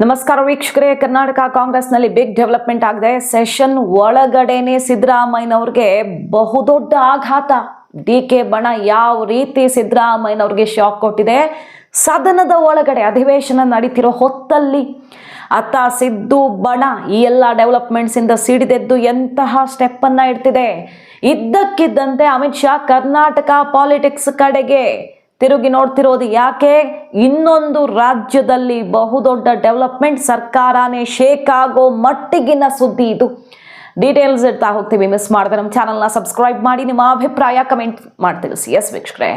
ನಮಸ್ಕಾರ ವೀಕ್ಷಕರೇ, ಕರ್ನಾಟಕ ಕಾಂಗ್ರೆಸ್ನಲ್ಲಿ ಬಿಗ್ ಡೆವಲಪ್ಮೆಂಟ್ ಆಗಿದೆ. ಸೆಷನ್ ಒಳಗಡೆನೆ ಸಿದ್ದರಾಮಯ್ಯನವ್ರಿಗೆ ಬಹುದೊಡ್ಡ ಆಘಾತ. ಡಿಕೆ ಬಣ ಯಾವ ರೀತಿ ಸಿದ್ದರಾಮಯ್ಯನವ್ರಿಗೆ ಶಾಕ್ ಕೊಟ್ಟಿದೆ. ಸದನದ ಒಳಗಡೆ ಅಧಿವೇಶನ ನಡೀತಿರೋ ಹೊತ್ತಲ್ಲಿ ಅತ್ತ ಸಿದ್ದು ಬಣ ಈ ಎಲ್ಲ ಡೆವಲಪ್ಮೆಂಟ್ಸ್ ಇಂದ ಸಿಡಿದೆದ್ದು ಎಂತಹ ಸ್ಟೆಪ್ ಅನ್ನ ಇಡ್ತಿದೆ. ಇದ್ದಕ್ಕಿದ್ದಂತೆ ಅಮಿತ್ ಶಾ ಕರ್ನಾಟಕ ಪಾಲಿಟಿಕ್ಸ್ ಕಡೆಗೆ ತಿರುಗಿ ನೋಡ್ತಿರೋದು ಯಾಕೆ? ಇನ್ನೊಂದು ರಾಜ್ಯದಲ್ಲಿ ಬಹುದೊಡ್ಡ ಡೆವಲಪ್ಮೆಂಟ್, ಸರ್ಕಾರನೇ ಶೇಕ್ ಆಗೋ ಮಟ್ಟಿಗಿನ ಸುದ್ದಿ ಇದು. ಡೀಟೇಲ್ಸ್ ಇಡ್ತಾ ಹೋಗ್ತೀವಿ. ಮಿಸ್ ಮಾಡಿದ್ರೆ ನಮ್ಮ ಚಾನಲ್ನ ಸಬ್ಸ್ಕ್ರೈಬ್ ಮಾಡಿ, ನಿಮ್ಮ ಅಭಿಪ್ರಾಯ ಕಮೆಂಟ್ ಮಾಡಿ ತಿಳಿಸಿ. ಎಸ್ ವೀಕ್ಷಕರೇ,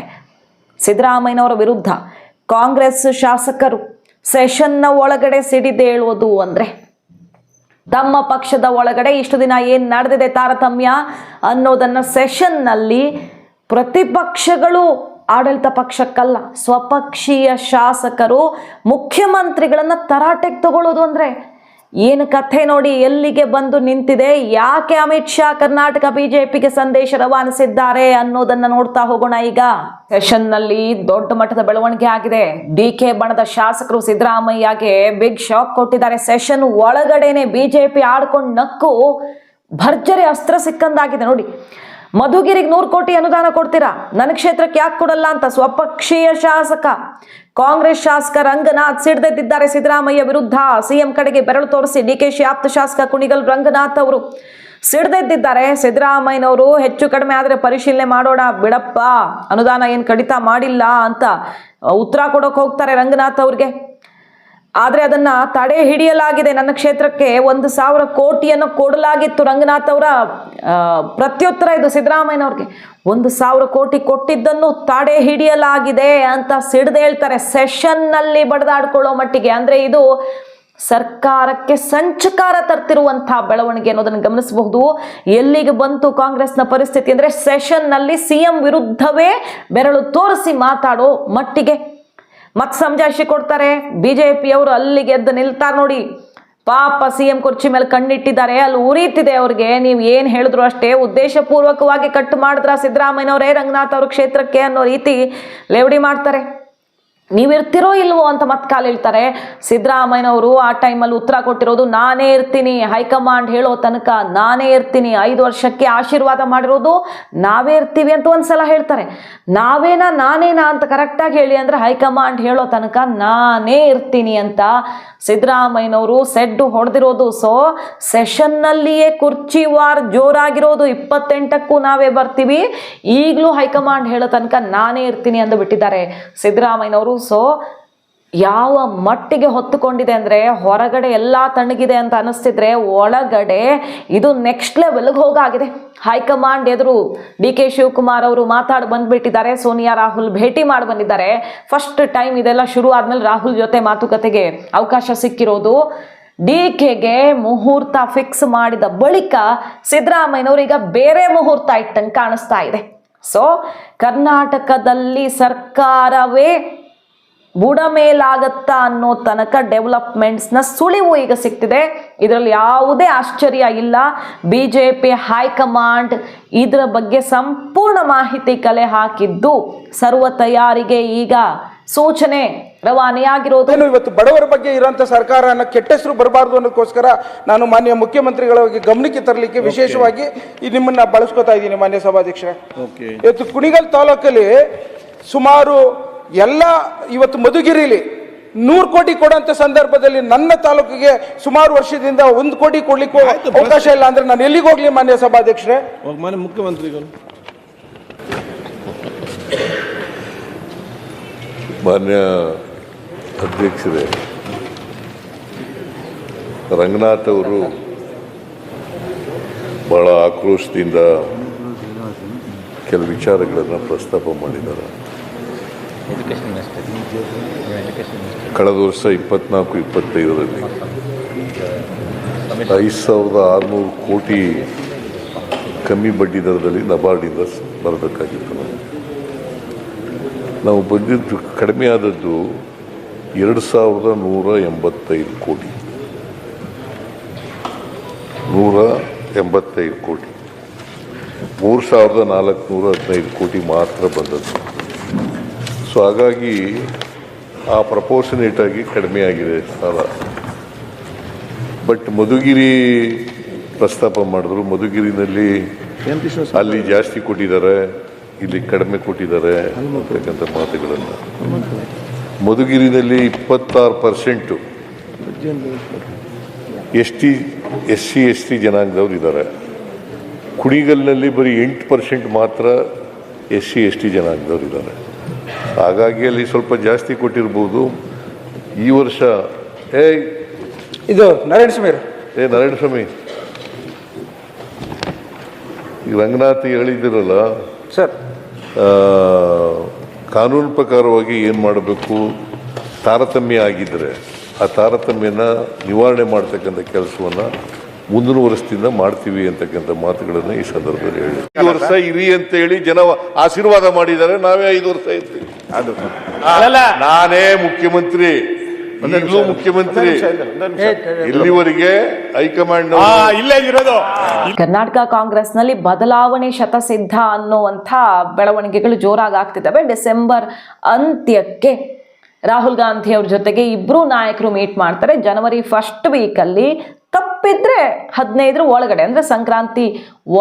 ಸಿದ್ದರಾಮಯ್ಯನವರ ವಿರುದ್ಧ ಕಾಂಗ್ರೆಸ್ ಶಾಸಕರು ಸೆಷನ್ನ ಒಳಗಡೆ ಸಿಡಿದೇಳೋದು ಅಂದ್ರೆ ತಮ್ಮ ಪಕ್ಷದ ಒಳಗಡೆ ಇಷ್ಟು ದಿನ ಏನು ನಡೆದಿದೆ ತಾರತಮ್ಯ ಅನ್ನೋದನ್ನ ಸೆಷನ್ನಲ್ಲಿ ಪ್ರತಿಪಕ್ಷಗಳು, ಆಡಳಿತ ಪಕ್ಷಕ್ಕಲ್ಲ ಸ್ವಪಕ್ಷೀಯ ಶಾಸಕರು ಮುಖ್ಯಮಂತ್ರಿಗಳನ್ನ ತರಾಟೆಗೆ ತಗೊಳ್ಳೋದು ಅಂದ್ರೆ ಏನು ಕಥೆ ನೋಡಿ ಎಲ್ಲಿಗೆ ಬಂದು ನಿಂತಿದೆ. ಯಾಕೆ ಅಮಿತ್ ಶಾ ಕರ್ನಾಟಕ ಬಿಜೆಪಿಗೆ ಸಂದೇಶ ರವಾನಿಸಿದ್ದಾರೆ ಅನ್ನೋದನ್ನ ನೋಡ್ತಾ ಹೋಗೋಣ. ಈಗ ಸೆಷನ್ ನಲ್ಲಿ ದೊಡ್ಡ ಮಟ್ಟದ ಬೆಳವಣಿಗೆ ಆಗಿದೆ. ಡಿಕೆ ಬಣದ ಶಾಸಕರು ಸಿದ್ದರಾಮಯ್ಯಗೆ ಬಿಗ್ ಶಾಕ್ ಕೊಟ್ಟಿದ್ದಾರೆ. ಸೆಷನ್ ಒಳಗಡೆನೆ ಬಿಜೆಪಿ ಆಡ್ಕೊಂಡು ನಕ್ಕು ಭರ್ಜರಿ ಅಸ್ತ್ರ ಸಿಕ್ಕಂದಾಗಿದೆ ನೋಡಿ. ಮಧುಗಿರಿಗೆ 100 ಕೋಟಿ ಅನುದಾನ ಕೊಡ್ತೀರಾ, ನನ್ನ ಕ್ಷೇತ್ರಕ್ಕೆ ಯಾಕೆ ಕೊಡಲ್ಲ ಅಂತ ಸ್ವಪಕ್ಷೀಯ ಶಾಸಕ ಕಾಂಗ್ರೆಸ್ ಶಾಸಕ ರಂಗನಾಥ್ ಸಿಡಿದೆದ್ದಿದ್ದಾರೆ ಸಿದ್ದರಾಮಯ್ಯ ವಿರುದ್ಧ. ಸಿಎಂ ಕಡೆಗೆ ಬೆರಳು ತೋರಿಸಿ ಡಿಕೆಶಿ ಆಪ್ತ ಶಾಸಕ ಕುಣಿಗಲ್ ರಂಗನಾಥ್ ಅವರು ಸಿಡಿದೆದ್ದಿದ್ದಾರೆ. ಸಿದ್ದರಾಮಯ್ಯನವರು ಹೆಚ್ಚು ಕಡಿಮೆ ಆದ್ರೆ ಪರಿಶೀಲನೆ ಮಾಡೋಣ ಬಿಡಪ್ಪ, ಅನುದಾನ ಏನು ಕಡಿತ ಮಾಡಿಲ್ಲ ಅಂತ ಉತ್ತರ ಕೊಡೋಕೆ ಹೋಗ್ತಾರೆ ರಂಗನಾಥ್ ಅವ್ರಿಗೆ. ಆದ್ರೆ ಅದನ್ನ ತಡೆ ಹಿಡಿಯಲಾಗಿದೆ. ನನ್ನ ಕ್ಷೇತ್ರಕ್ಕೆ 1,000 ಕೋಟಿಯನ್ನು ಕೊಡಲಾಗಿತ್ತು. ರಂಗನಾಥ್ ಅವರ ಪ್ರತ್ಯುತ್ತರ ಇದು ಸಿದ್ದರಾಮಯ್ಯನವ್ರಿಗೆ. 1,000 ಕೋಟಿ ಕೊಟ್ಟಿದ್ದನ್ನು ತಡೆ ಹಿಡಿಯಲಾಗಿದೆ ಅಂತ ಸಿಡ್ದೇಳ್ತಾರೆ ಸೆಷನ್ ನಲ್ಲಿ ಬಡದಾಡ್ಕೊಳ್ಳೋ ಮಟ್ಟಿಗೆ. ಅಂದ್ರೆ ಇದು ಸರ್ಕಾರಕ್ಕೆ ಸಂಚಕಾರ ತರ್ತಿರುವಂತಹ ಬೆಳವಣಿಗೆ ಅನ್ನೋದನ್ನು ಗಮನಿಸಬಹುದು. ಎಲ್ಲಿಗೆ ಬಂತು ಕಾಂಗ್ರೆಸ್ನ ಪರಿಸ್ಥಿತಿ ಅಂದ್ರೆ ಸೆಷನ್ ನಲ್ಲಿ ಸಿಎಂ ವಿರುದ್ಧವೇ ಬೆರಳು ತೋರಿಸಿ ಮಾತಾಡೋ ಮಟ್ಟಿಗೆ. ಮತ್ ಸಮಜಾಯಿಷಿ ಕೊಡ್ತಾರೆ ಬಿಜೆಪಿಯವರು. ಅಲ್ಲಿಗೆ ಎದ್ದು ನಿಲ್ತಾರೆ ನೋಡಿ. ಪಾಪ ಸಿಎಂ ಕುರ್ಚಿ ಮೇಲೆ ಕಣ್ಣಿಟ್ಟಿದ್ದಾರೆ, ಅಲ್ಲಿ ಉರಿತಿದೆ ಅವ್ರಿಗೆ. ನೀವು ಏನ್ ಹೇಳಿದ್ರು ಅಷ್ಟೇ, ಉದ್ದೇಶ ಪೂರ್ವಕವಾಗಿ ಕಟ್ಟು ಮಾಡಿದ್ರ ಸಿದ್ದರಾಮಯ್ಯನವರೇ ರಂಗನಾಥ್ ಅವ್ರ ಕ್ಷೇತ್ರಕ್ಕೆ ಅನ್ನೋ ರೀತಿ ಲೇವಡಿ ಮಾಡ್ತಾರೆ. ನೀವಿರ್ತಿರೋ ಇಲ್ವೋ ಅಂತ ಮತ್ತೆ ಕಾಲಿಳ್ತಾರೆ. ಸಿದ್ದರಾಮಯ್ಯನವರು ಆ ಟೈಮಲ್ಲಿ ಉತ್ತರ ಕೊಟ್ಟಿರೋದು, ನಾನೇ ಇರ್ತೀನಿ, ಹೈಕಮಾಂಡ್ ಹೇಳೋ ತನಕ ನಾನೇ ಇರ್ತೀನಿ, 5 ವರ್ಷಕ್ಕೆ ಆಶೀರ್ವಾದ ಮಾಡಿರೋದು ನಾವೇ ಇರ್ತೀವಿ ಅಂತ ಒಂದ್ಸಲ ಹೇಳ್ತಾರೆ. ನಾನೇನಾ ಅಂತ ಕರೆಕ್ಟಾಗಿ ಹೇಳಿ ಅಂದ್ರೆ ಹೈಕಮಾಂಡ್ ಹೇಳೋ ತನಕ ನಾನೇ ಇರ್ತೀನಿ ಅಂತ ಸಿದ್ದರಾಮಯ್ಯನವರು ಸೆಡ್ಡು ಹೊಡೆದಿರೋದು. ಸೊ ಸೆಷನ್ನಲ್ಲಿಯೇ ಕುರ್ಚಿ ವಾರ್ ಜೋರಾಗಿರೋದು. 28ಕ್ಕೂ ನಾವೇ ಬರ್ತೀವಿ, ಈಗಲೂ ಹೈಕಮಾಂಡ್ ಹೇಳೋ ತನಕ ನಾನೇ ಇರ್ತೀನಿ ಅಂದು ಬಿಟ್ಟಿದ್ದಾರೆ ಸಿದ್ದರಾಮಯ್ಯನವರು. ಸೊ ಯಾವ ಮಟ್ಟಿಗೆ ಹೊತ್ತುಕೊಂಡಿದೆ ಅಂದ್ರೆ ಹೊರಗಡೆ ಎಲ್ಲಾ ತಣ್ಣಗಿದೆ ಅಂತ ಅನಿಸ್ತಿದ್ರೆ ಒಳಗಡೆ ಇದು ನೆಕ್ಸ್ಟ್ ಲೆವೆಲ್ಗೆ ಹೋಗಾಗಿದೆ. ಹೈಕಮಾಂಡ್ ಎದುರು ಡಿ.ಕೆ. ಶಿವಕುಮಾರ್ ಅವರು ಮಾತಾಡಿ ಬಂದ್ಬಿಟ್ಟಿದ್ದಾರೆ. ಸೋನಿಯಾ ರಾಹುಲ್ ಭೇಟಿ ಮಾಡಿ ಬಂದಿದ್ದಾರೆ. ಫಸ್ಟ್ ಟೈಮ್ ಇದೆಲ್ಲ ಶುರು ಆದ್ಮೇಲೆ ರಾಹುಲ್ ಜೊತೆ ಮಾತುಕತೆಗೆ ಅವಕಾಶ ಸಿಕ್ಕಿರೋದು. ಡಿಕೆಗೆ ಮುಹೂರ್ತ ಫಿಕ್ಸ್ ಮಾಡಿದ ಬಳಿಕ ಸಿದ್ದರಾಮಯ್ಯನವರು ಈಗ ಬೇರೆ ಮುಹೂರ್ತ ಇಟ್ಟಂಗೆ ಕಾಣಿಸ್ತಾ ಇದೆ. ಸೊ ಕರ್ನಾಟಕದಲ್ಲಿ ಸರ್ಕಾರವೇ ಬುಡಮೇಲಾಗತ್ತಾ ಅನ್ನೋ ತನಕ ಡೆವಲಪ್ಮೆಂಟ್ಸ್ನ ಸುಳಿವು ಈಗ ಸಿಗ್ತಿದೆ. ಇದರಲ್ಲಿ ಯಾವುದೇ ಆಶ್ಚರ್ಯ ಇಲ್ಲ. ಬಿಜೆಪಿ ಹೈಕಮಾಂಡ್ ಇದರ ಬಗ್ಗೆ ಸಂಪೂರ್ಣ ಮಾಹಿತಿ ಕಲೆ ಹಾಕಿದ್ದು ಸರ್ವ ತಯಾರಿಗೆ ಈಗ ಸೂಚನೆ ರವಾನೆಯಾಗಿರೋದು. ಇವತ್ತು ಬಡವರ ಬಗ್ಗೆ ಇರುವಂತ ಸರ್ಕಾರ ಕೆಟ್ಟ ಹೆಸರು ಬರಬಾರ್ದು ಅನ್ನೋದಕ್ಕೋಸ್ಕರ ನಾನು ಮಾನ್ಯ ಮುಖ್ಯಮಂತ್ರಿಗಳ ಗಮನಕ್ಕೆ ತರಲಿಕ್ಕೆ ವಿಶೇಷವಾಗಿ ನಿಮ್ಮನ್ನ ಬಳಸ್ಕೊತಾ ಇದ್ದೀನಿ ಮಾನ್ಯ ಸಭಾಧ್ಯಕ್ಷರೇ. ಇವತ್ತು ಕುಣಿಗಲ್ ತಾಲೂಕಲ್ಲಿ ಸುಮಾರು ಎಲ್ಲ ಇವತ್ತು ಮಧುಗಿರಿಲಿ 100 ಕೋಟಿ ಕೊಡುವಂತ ಸಂದರ್ಭದಲ್ಲಿ ನನ್ನ ತಾಲೂಕಿಗೆ ಸುಮಾರು ವರ್ಷದಿಂದ 1 ಕೋಟಿ ಕೊಡ್ಲಿಕ್ಕೆ ಅವಕಾಶ ಇಲ್ಲ ಅಂದ್ರೆ ನಾನು ಎಲ್ಲಿಗೆ ಹೋಗ್ಲಿ ಮಾನ್ಯ ಸಭಾಧ್ಯಕ್ಷರೇ? ಮಾನ್ಯ ಮುಖ್ಯಮಂತ್ರಿಗಳು, ಮಾನ್ಯ ಅಧ್ಯಕ್ಷರೇ, ರಂಗನಾಥ್ ಅವರು ಬಹಳ ಆಕ್ರೋಶದಿಂದ ಕೆಲವು ವಿಚಾರಗಳನ್ನು ಪ್ರಸ್ತಾಪ ಮಾಡಿದ್ದಾರೆ. ಕಳೆದ ವರ್ಷ 24-25ರಲ್ಲಿ 5,600 ಕೋಟಿ ಕಮ್ಮಿ ಬಡ್ಡಿ ದರದಲ್ಲಿ ನಬಾರ್ಡಿಂದ ಬರಬೇಕಾಗಿತ್ತು. ನಾವು ಬಂದಿದ್ದು ಕಡಿಮೆ ಆದದ್ದು 2,185 ಕೋಟಿ, 185 ಕೋಟಿ, 3,415 ಕೋಟಿ ಮಾತ್ರ ಬಂದದ್ದು. ಸೊ ಹಾಗಾಗಿ ಆ ಪ್ರಪೋರ್ಷನೇಟ್ ಆಗಿ ಕಡಿಮೆ ಆಗಿದೆ ಸಾಲ. ಬಟ್ ಮಧುಗಿರಿ ಪ್ರಸ್ತಾಪ ಮಾಡಿದ್ರು. ಮಧುಗಿರಿನಲ್ಲಿ ಅಲ್ಲಿ ಜಾಸ್ತಿ ಕೊಟ್ಟಿದ್ದಾರೆ, ಇಲ್ಲಿ ಕಡಿಮೆ ಕೊಟ್ಟಿದ್ದಾರೆ ಅಂತಕ್ಕಂಥ ಮಾತುಗಳನ್ನು. ಮಧುಗಿರಿನಲ್ಲಿ 26% SC ಜನಾಂಗದವ್ರು ಇದ್ದಾರೆ. ಕುಣಿಗಲ್ನಲ್ಲಿ ಬರೀ 8% ಮಾತ್ರ SC ಜನಾಂಗದವ್ರು ಇದ್ದಾರೆ. ಹಾಗಾಗಿ ಅಲ್ಲಿ ಸ್ವಲ್ಪ ಜಾಸ್ತಿ ಕೊಟ್ಟಿರ್ಬೋದು. ಈ ವರ್ಷ ಇದು ನಾರಾಯಣ ಸ್ವಾಮಿ ಈ ರಂಗನಾಥ್ ಹೇಳಿದಿರಲ್ಲ ಸರ್, ಕಾನೂನು ಪ್ರಕಾರವಾಗಿ ಏನು ಮಾಡಬೇಕು, ತಾರತಮ್ಯ ಆಗಿದ್ದರೆ ಆ ತಾರತಮ್ಯನ ನಿವಾರಣೆ ಮಾಡ್ತಕ್ಕಂಥ ಕೆಲಸವನ್ನು ಮುಂದಿನ ವರ್ಷದಿಂದ ಮಾಡ್ತೀವಿ ಅಂತಕ್ಕಂಥ ಮಾತುಗಳನ್ನು ಈ ಸಂದರ್ಭದಲ್ಲಿ ಹೇಳಿ. 5 ವರ್ಷ ಇರಿ ಅಂತ ಹೇಳಿ ಜನ ಆಶೀರ್ವಾದ ಮಾಡಿದ್ದಾರೆ. ನಾವೇ 5 ವರ್ಷ ಇರ್ತೀವಿ. ನಾನೇ ಮುಖ್ಯಮಂತ್ರಿ, ಈಗಲೂ ಮುಖ್ಯಮಂತ್ರಿ. ಇಲ್ಲಿವರೆಗೆ ಹೈಕಮಾಂಡ್ ಇಲ್ಲೇ ಇರೋದು. ಕರ್ನಾಟಕ ಕಾಂಗ್ರೆಸ್ನಲ್ಲಿ ಬದಲಾವಣೆ ಶತಸಿದ್ಧ ಅನ್ನುವಂಥ ಬೆಳವಣಿಗೆಗಳು ಜೋರಾಗಿ ಆಗ್ತಿದ್ದಾವೆ. ಡಿಸೆಂಬರ್ ಅಂತ್ಯಕ್ಕೆ ರಾಹುಲ್ ಗಾಂಧಿ ಅವ್ರ ಜೊತೆಗೆ ಇಬ್ರು ನಾಯಕರು ಮೀಟ್ ಮಾಡ್ತಾರೆ. ಜನವರಿ 1st ವೀಕಲ್ಲಿ ತಪ್ಪಿದ್ರೆ 15 ಒಳಗಡೆ ಅಂದ್ರೆ ಸಂಕ್ರಾಂತಿ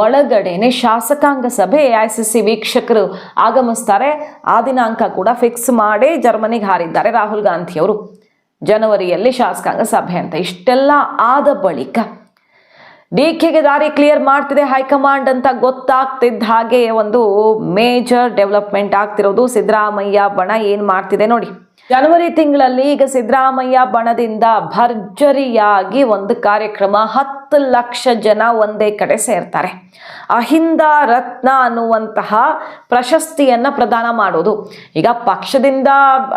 ಒಳಗಡೆನೆ ಶಾಸಕಾಂಗ ಸಭೆ AICC ವೀಕ್ಷಕರು ಆಗಮಿಸ್ತಾರೆ. ಆ ದಿನಾಂಕ ಕೂಡ ಫಿಕ್ಸ್ ಮಾಡಿ ಜರ್ಮನಿಗೆ ಹಾರಿದ್ದಾರೆ ರಾಹುಲ್ ಗಾಂಧಿ ಅವರು. ಜನವರಿಯಲ್ಲಿ ಶಾಸಕಾಂಗ ಸಭೆ ಅಂತ. ಇಷ್ಟೆಲ್ಲ ಆದ ಬಳಿಕ DKಗೆ ದಾರಿ ಕ್ಲಿಯರ್ ಮಾಡ್ತಿದೆ ಹೈಕಮಾಂಡ್ ಅಂತ ಗೊತ್ತಾಗ್ತಿದ್ದ ಹಾಗೆ ಒಂದು ಮೇಜರ್ ಡೆವಲಪ್ಮೆಂಟ್ ಆಗ್ತಿರೋದು. ಸಿದ್ದರಾಮಯ್ಯ ಬಣ ಏನ್ ಮಾಡ್ತಿದೆ ನೋಡಿ. ಜನವರಿ ತಿಂಗಳಲ್ಲಿ ಈಗ ಸಿದ್ದರಾಮಯ್ಯ ಬಣದಿಂದ ಭರ್ಜರಿಯಾಗಿ ಒಂದು ಕಾರ್ಯಕ್ರಮ, 10 ಲಕ್ಷ ಜನ ಒಂದೇ ಕಡೆ ಸೇರ್ತಾರೆ. ಅಹಿಂದ ರತ್ನ ಅನ್ನುವಂತಹ ಪ್ರಶಸ್ತಿಯನ್ನ ಪ್ರದಾನ ಮಾಡೋದು. ಈಗ ಪಕ್ಷದಿಂದ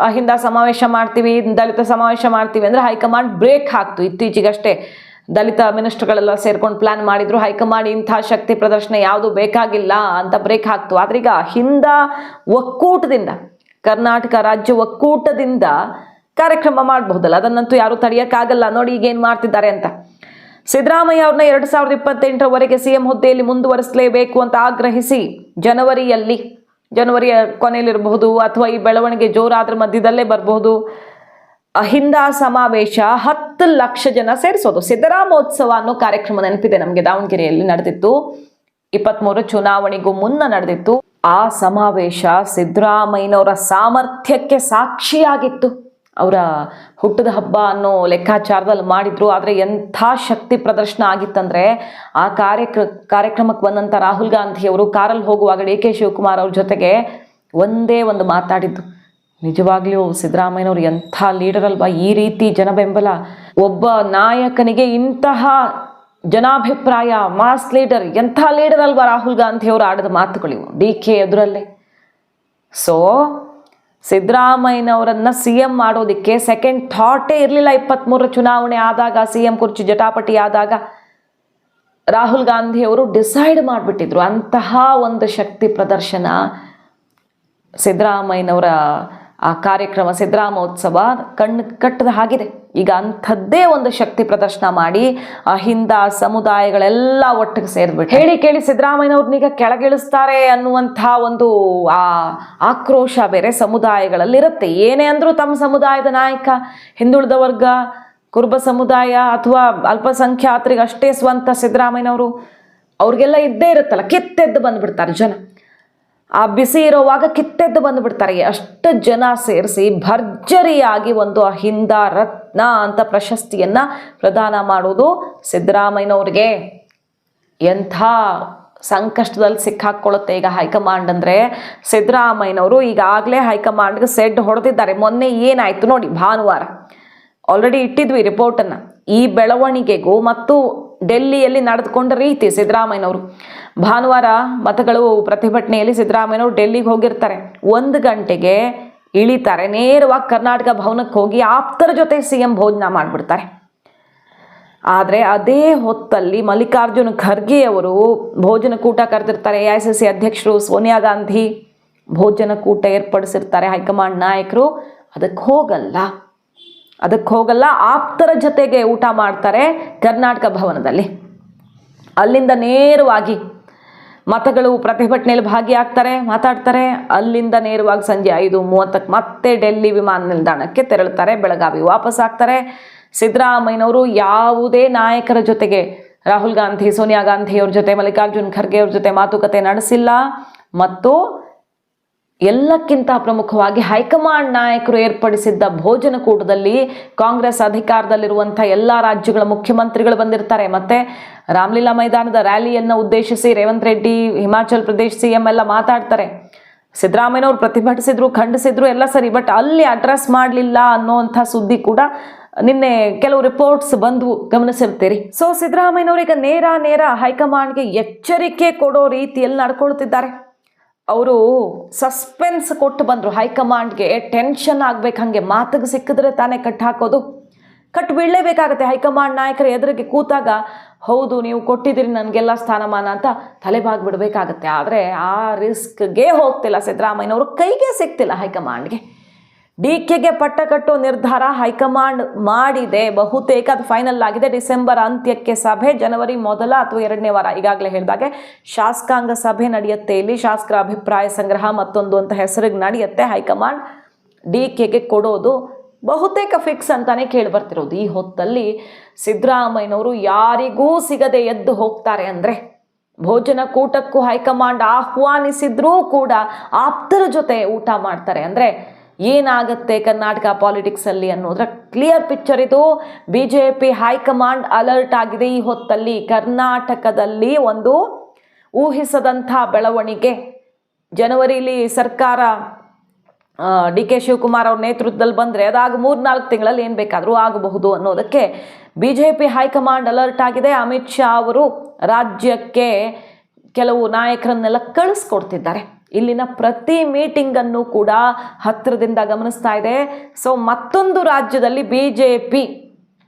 ಅಹಿಂದ ಸಮಾವೇಶ ಮಾಡ್ತೀವಿ, ದಲಿತ ಸಮಾವೇಶ ಮಾಡ್ತೀವಿ ಅಂದ್ರೆ ಹೈಕಮಾಂಡ್ ಬ್ರೇಕ್ ಹಾಕ್ತು. ಇತ್ತೀಚೆಗಷ್ಟೇ ದಲಿತ ಮಿನಿಸ್ಟರ್ಗಳೆಲ್ಲ ಸೇರ್ಕೊಂಡು ಪ್ಲಾನ್ ಮಾಡಿದ್ರು. ಹೈಕಮಾಂಡ್ ಇಂಥ ಶಕ್ತಿ ಪ್ರದರ್ಶನ ಯಾವುದು ಬೇಕಾಗಿಲ್ಲ ಅಂತ ಬ್ರೇಕ್ ಹಾಕ್ತು. ಆದ್ರೆ ಈಗ ಅಹಿಂದ ಒಕ್ಕೂಟದಿಂದ, ಕರ್ನಾಟಕ ರಾಜ್ಯ ಒಕ್ಕೂಟದಿಂದ ಕಾರ್ಯಕ್ರಮ ಮಾಡಬಹುದಲ್ಲ, ಅದನ್ನಂತೂ ಯಾರು ತಡೆಯಕ್ಕಾಗಲ್ಲ. ನೋಡಿ ಈಗ ಏನ್ ಮಾಡ್ತಿದ್ದಾರೆ ಅಂತ. ಸಿದ್ದರಾಮಯ್ಯ ಅವ್ರನ್ನ 2028ರವರೆಗೆ CM ಹುದ್ದೆಯಲ್ಲಿ ಮುಂದುವರಿಸಲೇಬೇಕು ಅಂತ ಆಗ್ರಹಿಸಿ ಜನವರಿಯ ಕೊನೆಯಲ್ಲಿರಬಹುದು ಅಥವಾ ಈ ಬೆಳವಣಿಗೆ ಜೋರಾದ್ರ ಮಧ್ಯದಲ್ಲೇ ಬರಬಹುದು, ಅಹಿಂದ ಸಮಾವೇಶ 10 ಲಕ್ಷ ಜನ ಸೇರಿಸೋದು. ಸಿದ್ದರಾಮೋತ್ಸವ ಅನ್ನೋ ಕಾರ್ಯಕ್ರಮ ನೆನಪಿದೆ ನಮಗೆ, ದಾವಣಗೆರೆಯಲ್ಲಿ ನಡೆದಿತ್ತು. 23 ಚುನಾವಣೆಗೂ ಮುನ್ನ ನಡೆದಿತ್ತು. ಆ ಸಮಾವೇಶ ಸಿದ್ದರಾಮಯ್ಯನವರ ಸಾಮರ್ಥ್ಯಕ್ಕೆ ಸಾಕ್ಷಿಯಾಗಿತ್ತು. ಅವರ ಹುಟ್ಟದ ಹಬ್ಬ ಅನ್ನೋ ಲೆಕ್ಕಾಚಾರದಲ್ಲಿ ಮಾಡಿದ್ರು. ಆದರೆ ಎಂಥ ಶಕ್ತಿ ಪ್ರದರ್ಶನ ಆಗಿತ್ತಂದ್ರೆ ಆ ಕಾರ್ಯಕ್ರಮಕ್ಕೆ ಬಂದಂಥ ರಾಹುಲ್ ಗಾಂಧಿ ಅವರು ಕಾರಲ್ಲಿ ಹೋಗುವಾಗ DK ಶಿವಕುಮಾರ್ ಅವ್ರ ಜೊತೆಗೆ ಒಂದೇ ಒಂದು ಮಾತಾಡಿದ್ದು, ನಿಜವಾಗ್ಲೂ ಸಿದ್ದರಾಮಯ್ಯನವ್ರು ಎಂಥ ಲೀಡರ್ ಅಲ್ವಾ, ಈ ರೀತಿ ಜನ ಬೆಂಬಲ, ಒಬ್ಬ ನಾಯಕನಿಗೆ ಇಂತಹ ಜನಾಭಿಪ್ರಾಯ, ಮಾಸ್ ಲೀಡರ್, ಎಂಥ ಲೀಡರ್ ಅಲ್ವಾ ರಾಹುಲ್ ಗಾಂಧಿ ಅವರು ಆಡಿದ ಮಾತುಗಳಿವು DK ಎದುರಲ್ಲೇ. ಸೊ ಸಿದ್ದರಾಮಯ್ಯನವರನ್ನ CM ಮಾಡೋದಕ್ಕೆ ಸೆಕೆಂಡ್ ಥಾಟೇ ಇರಲಿಲ್ಲ. 23 ಚುನಾವಣೆ ಆದಾಗ, CM ಕುರ್ಚಿ ಜಟಾಪಟಿ ಆದಾಗ ರಾಹುಲ್ ಗಾಂಧಿ ಅವರು ಡಿಸೈಡ್ ಮಾಡಿಬಿಟ್ಟಿದ್ರು. ಅಂತಹ ಒಂದು ಶಕ್ತಿ ಪ್ರದರ್ಶನ ಸಿದ್ದರಾಮಯ್ಯನವರ ಆ ಕಾರ್ಯಕ್ರಮ, ಸಿದ್ದರಾಮೋತ್ಸವ ಕಣ್ಣು ಕಟ್ಟದ ಹಾಗಿದೆ. ಈಗ ಅಂಥದ್ದೇ ಒಂದು ಶಕ್ತಿ ಪ್ರದರ್ಶನ ಮಾಡಿ ಅಹಿಂದ ಸಮುದಾಯಗಳೆಲ್ಲ ಒಟ್ಟಿಗೆ ಸೇರಿಬಿಟ್ಟು ಹೇಳಿ ಕೇಳಿ ಸಿದ್ದರಾಮಯ್ಯನವ್ರನ್ನೀಗ ಕೆಳಗಿಳಿಸ್ತಾರೆ ಅನ್ನುವಂಥ ಒಂದು ಆ ಆಕ್ರೋಶ ಬೇರೆ ಸಮುದಾಯಗಳಲ್ಲಿ ಇರುತ್ತೆ. ಏನೇ ಅಂದರೂ ತಮ್ಮ ಸಮುದಾಯದ ನಾಯಕ, ಹಿಂದುಳಿದ ವರ್ಗ, ಕುರುಬ ಸಮುದಾಯ ಅಥವಾ ಅಲ್ಪಸಂಖ್ಯಾತರಿಗೆ ಅಷ್ಟೇ ಸ್ವಂತ ಸಿದ್ದರಾಮಯ್ಯನವರು, ಅವ್ರಿಗೆಲ್ಲ ಇದ್ದೇ ಇರುತ್ತಲ್ಲ, ಕಿತ್ತೆದ್ದು ಬಂದುಬಿಡ್ತಾರೆ ಜನ. ಆ ಬಿಸಿ ಇರೋವಾಗ ಕಿತ್ತೆದ್ದು ಬಂದುಬಿಡ್ತಾರೆ. ಅಷ್ಟು ಜನ ಸೇರಿಸಿ ಭರ್ಜರಿಯಾಗಿ ಒಂದು ಅಹಿಂದ ರತ್ನ ಅಂತ ಪ್ರಶಸ್ತಿಯನ್ನ ಪ್ರದಾನ ಮಾಡೋದು ಸಿದ್ದರಾಮಯ್ಯನವ್ರಿಗೆ. ಎಂಥ ಸಂಕಷ್ಟದಲ್ಲಿ ಸಿಕ್ಕಾಕೊಳ್ಳುತ್ತೆ ಈಗ ಹೈಕಮಾಂಡ್ ಅಂದರೆ. ಸಿದ್ದರಾಮಯ್ಯನವರು ಈಗಾಗಲೇ ಹೈಕಮಾಂಡ್ಗೆ ಸೆಡ್ ಹೊಡೆದಿದ್ದಾರೆ. ಮೊನ್ನೆ ಏನಾಯ್ತು ನೋಡಿ, ಭಾನುವಾರ ಆಲ್ರೆಡಿ ಇಟ್ಟಿದ್ವಿ ರಿಪೋರ್ಟನ್ನು. ಈ ಬೆಳವಣಿಗೆಗೂ ಮತ್ತು ಡೆಲ್ಲಿಯಲ್ಲಿ ನಡೆದುಕೊಂಡ ರೀತಿ, ಸಿದ್ದರಾಮಯ್ಯನವರು ಭಾನುವಾರ ಮತಗಳು ಪ್ರತಿಭಟನೆಯಲ್ಲಿ ಸಿದ್ದರಾಮಯ್ಯನವರು ಡೆಲ್ಲಿಗೆ ಹೋಗಿರ್ತಾರೆ. 1 ಗಂಟೆಗೆ ಇಳಿತಾರೆ, ನೇರವಾಗಿ ಕರ್ನಾಟಕ ಭವನಕ್ಕೆ ಹೋಗಿ ಆಪ್ತರ ಜೊತೆ CM ಭೋಜನ ಮಾಡಿಬಿಡ್ತಾರೆ. ಆದರೆ ಅದೇ ಹೊತ್ತಲ್ಲಿ ಮಲ್ಲಿಕಾರ್ಜುನ ಖರ್ಗೆ ಅವರು ಭೋಜನ ಕೂಟ ಕರೆದಿರ್ತಾರೆ. AICC ಅಧ್ಯಕ್ಷರು ಸೋನಿಯಾ ಗಾಂಧಿ ಭೋಜನ ಕೂಟ ಏರ್ಪಡಿಸಿರ್ತಾರೆ. ಹೈಕಮಾಂಡ್ ನಾಯಕರು ಅದಕ್ಕೆ ಹೋಗಲ್ಲ, ಆಪ್ತರ ಜೊತೆಗೆ ಊಟ ಮಾಡ್ತಾರೆ ಕರ್ನಾಟಕ ಭವನದಲ್ಲಿ. ಅಲ್ಲಿಂದ ನೇರವಾಗಿ ಮತಗಳು ಪ್ರತಿಭಟನೆಯಲ್ಲಿ ಭಾಗಿಯಾಗ್ತಾರೆ, ಮಾತಾಡ್ತಾರೆ. ಅಲ್ಲಿಂದ ನೇರವಾಗಿ ಸಂಜೆ 5:30ಕ್ಕೆ ಮತ್ತೆ ಡೆಲ್ಲಿ ವಿಮಾನ ನಿಲ್ದಾಣಕ್ಕೆ ತೆರಳುತ್ತಾರೆ. ಬೆಳಗಾವಿ ವಾಪಸ್ ಆಗ್ತಾರೆ. ಸಿದ್ದರಾಮಯ್ಯನವರು ಯಾವುದೇ ನಾಯಕರ ಜೊತೆಗೆ ರಾಹುಲ್ ಗಾಂಧಿ, ಸೋನಿಯಾ ಗಾಂಧಿ ಅವ್ರ ಜೊತೆ, ಮಲ್ಲಿಕಾರ್ಜುನ್ ಖರ್ಗೆ ಅವ್ರ ಜೊತೆ ಮಾತುಕತೆ ನಡೆಸಿಲ್ಲ. ಮತ್ತು ಎಲ್ಲಕ್ಕಿಂತ ಪ್ರಮುಖವಾಗಿ ಹೈಕಮಾಂಡ್ ನಾಯಕರು ಏರ್ಪಡಿಸಿದ್ದ ಭೋಜನ ಕೂಟದಲ್ಲಿ ಕಾಂಗ್ರೆಸ್ ಅಧಿಕಾರದಲ್ಲಿರುವಂಥ ಎಲ್ಲ ರಾಜ್ಯಗಳ ಮುಖ್ಯಮಂತ್ರಿಗಳು ಬಂದಿರ್ತಾರೆ. ಮತ್ತೆ ರಾಮಲೀಲಾ ಮೈದಾನದ ರ್ಯಾಲಿಯನ್ನು ಉದ್ದೇಶಿಸಿ ರೇವಂತ್ ರೆಡ್ಡಿ, ಹಿಮಾಚಲ್ ಪ್ರದೇಶ್ CM ಎಲ್ಲ ಮಾತಾಡ್ತಾರೆ. ಸಿದ್ದರಾಮಯ್ಯನವ್ರು ಪ್ರತಿಭಟಿಸಿದ್ರು, ಖಂಡಿಸಿದ್ರು, ಎಲ್ಲ ಸರಿ. ಬಟ್ ಅಲ್ಲಿ ಅಡ್ರೆಸ್ ಮಾಡಲಿಲ್ಲ ಅನ್ನೋಂಥ ಸುದ್ದಿ ಕೂಡ ನಿನ್ನೆ ಕೆಲವು ರಿಪೋರ್ಟ್ಸ್ ಬಂದ್ವು, ಗಮನಿಸಿರ್ತೀರಿ. ಸೊ ಸಿದ್ದರಾಮಯ್ಯನವರೀಗ ನೇರ ಹೈಕಮಾಂಡ್ಗೆ ಎಚ್ಚರಿಕೆ ಕೊಡೋ ರೀತಿಯಲ್ಲಿ ನಡ್ಕೊಳ್ತಿದ್ದಾರೆ. ಅವರು ಸಸ್ಪೆನ್ಸ್ ಕೊಟ್ಟು ಬಂದರು. ಹೈಕಮಾಂಡ್ಗೆ ಟೆನ್ಷನ್ ಆಗ್ಬೇಕು, ಹಾಗೆ ಮಾತಿಗೆ ಸಿಕ್ಕಿದ್ರೆ ತಾನೇ ಕಟ್ ಹಾಕೋದು, ಕಟ್ ಬೀಳಲೇಬೇಕಾಗತ್ತೆ. ಹೈಕಮಾಂಡ್ ನಾಯಕರ ಎದುರಿಗೆ ಕೂತಾಗ ಹೌದು ನೀವು ಕೊಟ್ಟಿದ್ದೀರಿ ನನಗೆಲ್ಲ ಸ್ಥಾನಮಾನ ಅಂತ ತಲೆಬಾಗಿ ಬಿಡಬೇಕಾಗತ್ತೆ. ಆದರೆ ಆ ರಿಸ್ಕ್ಗೆ ಹೋಗ್ತಿಲ್ಲ ಸಿದ್ದರಾಮಯ್ಯನವರು, ಕೈಗೆ ಸಿಗ್ತಿಲ್ಲ ಹೈಕಮಾಂಡ್ಗೆ. DKಗೆ ಪಟ್ಟ ಕಟ್ಟೋ ನಿರ್ಧಾರ ಹೈಕಮಾಂಡ್ ಮಾಡಿದೆ, ಬಹುತೇಕ ಅದು ಫೈನಲ್ ಆಗಿದೆ. ಡಿಸೆಂಬರ್ ಅಂತ್ಯಕ್ಕೆ ಸಭೆ, ಜನವರಿ ಮೊದಲ ಅಥವಾ 2ನೇ ವಾರ, ಈಗಾಗಲೇ ಹೇಳಿದಾಗೆ ಶಾಸಕಾಂಗ ಸಭೆ ನಡೆಯುತ್ತೆ. ಇಲ್ಲಿ ಶಾಸಕರ ಅಭಿಪ್ರಾಯ ಸಂಗ್ರಹ ಮತ್ತೊಂದು ಅಂತ ಹೆಸರಿಗೆ ನಡೆಯುತ್ತೆ. ಹೈಕಮಾಂಡ್ DKಗೆ ಕೊಡೋದು ಬಹುತೇಕ ಫಿಕ್ಸ್ ಅಂತಾನೆ ಕೇಳಿ ಬರ್ತಿರೋದು. ಈ ಹೊತ್ತಲ್ಲಿ ಸಿದ್ದರಾಮಯ್ಯನವರು ಯಾರಿಗೂ ಸಿಗದೆ ಎದ್ದು ಹೋಗ್ತಾರೆ ಅಂದರೆ, ಭೋಜನ ಕೂಟಕ್ಕೂ ಹೈಕಮಾಂಡ್ ಆಹ್ವಾನಿಸಿದ್ರೂ ಕೂಡ ಆಪ್ತರ ಜೊತೆ ಊಟ ಮಾಡ್ತಾರೆ ಅಂದರೆ ಏನಾಗುತ್ತೆ ಕರ್ನಾಟಕ ಪಾಲಿಟಿಕ್ಸಲ್ಲಿ ಅನ್ನೋದ್ರ ಕ್ಲಿಯರ್ ಪಿಕ್ಚರ್ ಇದು. BJP ಹೈಕಮಾಂಡ್ ಅಲರ್ಟ್ ಆಗಿದೆ. ಈ ಹೊತ್ತಲ್ಲಿ ಕರ್ನಾಟಕದಲ್ಲಿ ಒಂದು ಊಹಿಸದಂಥ ಬೆಳವಣಿಗೆ. ಜನವರಿಲಿ ಸರ್ಕಾರ DK ಶಿವಕುಮಾರ್ ಅವ್ರ ನೇತೃತ್ವದಲ್ಲಿ ಬಂದರೆ ಅದಾಗ 3-4 ತಿಂಗಳಲ್ಲಿ ಏನು ಬೇಕಾದರೂ ಆಗಬಹುದು ಅನ್ನೋದಕ್ಕೆ BJP ಹೈಕಮಾಂಡ್ ಅಲರ್ಟ್ ಆಗಿದೆ. ಅಮಿತ್ ಶಾ ಅವರು ರಾಜ್ಯಕ್ಕೆ ಕೆಲವು ನಾಯಕರನ್ನೆಲ್ಲ ಕಳಿಸ್ಕೊಡ್ತಿದ್ದಾರೆ. ಇಲ್ಲಿನ ಪ್ರತಿ ಮೀಟಿಂಗನ್ನು ಕೂಡ ಹತ್ತಿರದಿಂದ ಗಮನಿಸ್ತಾ ಇದೆ. ಸೊ ಮತ್ತೊಂದು ರಾಜ್ಯದಲ್ಲಿ BJP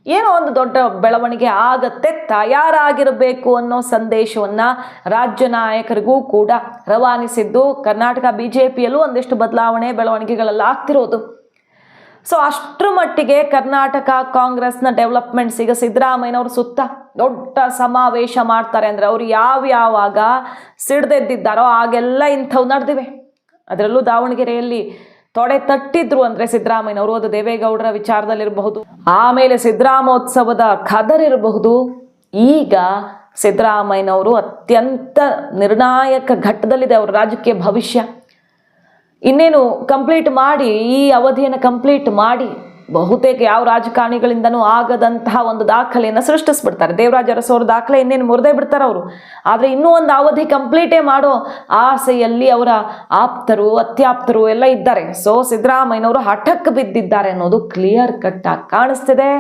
ಏನೋ ಒಂದು ದೊಡ್ಡ ಬೆಳವಣಿಗೆ ಆಗತ್ತೆ, ತಯಾರಾಗಿರಬೇಕು ಅನ್ನೋ ಸಂದೇಶವನ್ನು ರಾಜ್ಯ ನಾಯಕರಿಗೂ ಕೂಡ ರವಾನಿಸಿದ್ದು ಕರ್ನಾಟಕ BJPಯಲ್ಲೂ ಒಂದಿಷ್ಟು ಬದಲಾವಣೆ ಬೆಳವಣಿಗೆಗಳೆಲ್ಲ ಆಗ್ತಿರೋದು. ಸೊ ಅಷ್ಟರ ಮಟ್ಟಿಗೆ ಕರ್ನಾಟಕ ಕಾಂಗ್ರೆಸ್ನ ಡೆವಲಪ್ಮೆಂಟ್ಸ್ ಈಗ ಸಿದ್ದರಾಮಯ್ಯನವ್ರ ಸುತ್ತ ದೊಡ್ಡ ಸಮಾವೇಶ ಮಾಡ್ತಾರೆ ಅಂದರೆ ಅವ್ರು ಯಾವಾಗ ಸಿಡ್ದೆದ್ದಿದ್ದಾರೋ ಆಗೆಲ್ಲ ಇಂಥವು ನಡೆದಿವೆ. ಅದರಲ್ಲೂ ದಾವಣಗೆರೆಯಲ್ಲಿ ತೊಡೆ ತಟ್ಟಿದ್ರು ಅಂದರೆ ಸಿದ್ದರಾಮಯ್ಯನವರು, ಅದು ದೇವೇಗೌಡರ ವಿಚಾರದಲ್ಲಿರಬಹುದು, ಆಮೇಲೆ ಸಿದ್ದರಾಮೋತ್ಸವದ ಖದರಿರಬಹುದು. ಈಗ ಸಿದ್ದರಾಮಯ್ಯನವರು ಅತ್ಯಂತ ನಿರ್ಣಾಯಕ ಘಟ್ಟದಲ್ಲಿದೆ ಅವರ ರಾಜಕೀಯ ಭವಿಷ್ಯ. ಇನ್ನೇನು ಕಂಪ್ಲೀಟ್ ಮಾಡಿ, ಈ ಅವಧಿಯನ್ನು ಕಂಪ್ಲೀಟ್ ಮಾಡಿ ಬಹುತೇಕ ಯಾವ ರಾಜಕಾರಣಿಗಳಿಂದನೂ ಆಗದಂತಹ ಒಂದು ದಾಖಲೆಯನ್ನು ಸೃಷ್ಟಿಸ್ಬಿಡ್ತಾರೆ. ದೇವರಾಜ ಅರಸು ದಾಖಲೆ ಇನ್ನೇನು ಮುರಿದೇ ಬಿಡ್ತಾರೆ ಅವರು. ಆದರೆ ಇನ್ನೂ ಒಂದು ಅವಧಿ ಕಂಪ್ಲೀಟೇ ಮಾಡೋ ಆಸೆಯಲ್ಲಿ ಅವರ ಆಪ್ತರು, ಅತ್ಯಾಪ್ತರು ಎಲ್ಲ ಇದ್ದಾರೆ. ಸೊ ಸಿದ್ದರಾಮಯ್ಯನವರು ಹಠಕ್ಕೆ ಬಿದ್ದಿದ್ದಾರೆ ಅನ್ನೋದು ಕ್ಲಿಯರ್ ಕಟ್ ಆಗಿ ಕಾಣಿಸ್ತಿದೆ.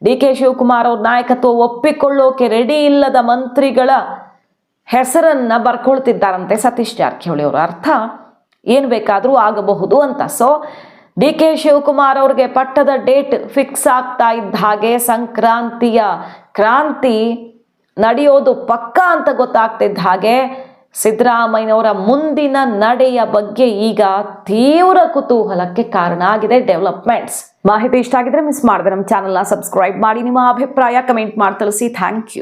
DK ಶಿವಕುಮಾರ್ ಅವ್ರ ನಾಯಕತ್ವ ಒಪ್ಪಿಕೊಳ್ಳೋಕೆ ರೆಡಿ ಇಲ್ಲದ ಮಂತ್ರಿಗಳ ಹೆಸರನ್ನು ಬರ್ಕೊಳ್ತಿದ್ದಾರಂತೆ ಸತೀಶ್ ಜಾರಕಿಹೊಳಿ ಅವರು. ಅರ್ಥ ಏನು ಬೇಕಾದರೂ ಆಗಬಹುದು ಅಂತ. ಸೊ DK ಶಿವಕುಮಾರ್ ಅವ್ರಿಗೆ ಪಟ್ಟದ ಡೇಟ್ ಫಿಕ್ಸ್ ಆಗ್ತಾ ಇದ್ದ ಹಾಗೆ ಸಂಕ್ರಾಂತಿಯ ಕ್ರಾಂತಿ ನಡೆಯೋದು ಪಕ್ಕಾ ಅಂತ ಗೊತ್ತಾಗ್ತಿದ್ದ ಹಾಗೆ ಸಿದ್ದರಾಮಯ್ಯನವರ ಮುಂದಿನ ನಡೆಯ ಬಗ್ಗೆ ಈಗ ತೀವ್ರ ಕುತೂಹಲಕ್ಕೆ ಕಾರಣ ಆಗಿದೆ ಡೆವಲಪ್ಮೆಂಟ್ಸ್. ಮಾಹಿತಿ ಇಷ್ಟ ಆಗಿದ್ರೆ ಮಿಸ್ ಮಾಡಿದ್ರೆ ನಮ್ಮ ಚಾನಲ್ನ ಸಬ್ಸ್ಕ್ರೈಬ್ ಮಾಡಿ, ನಿಮ್ಮ ಅಭಿಪ್ರಾಯ ಕಮೆಂಟ್ ಮಾಡಿ ತಿಳಿಸಿ. Thank you.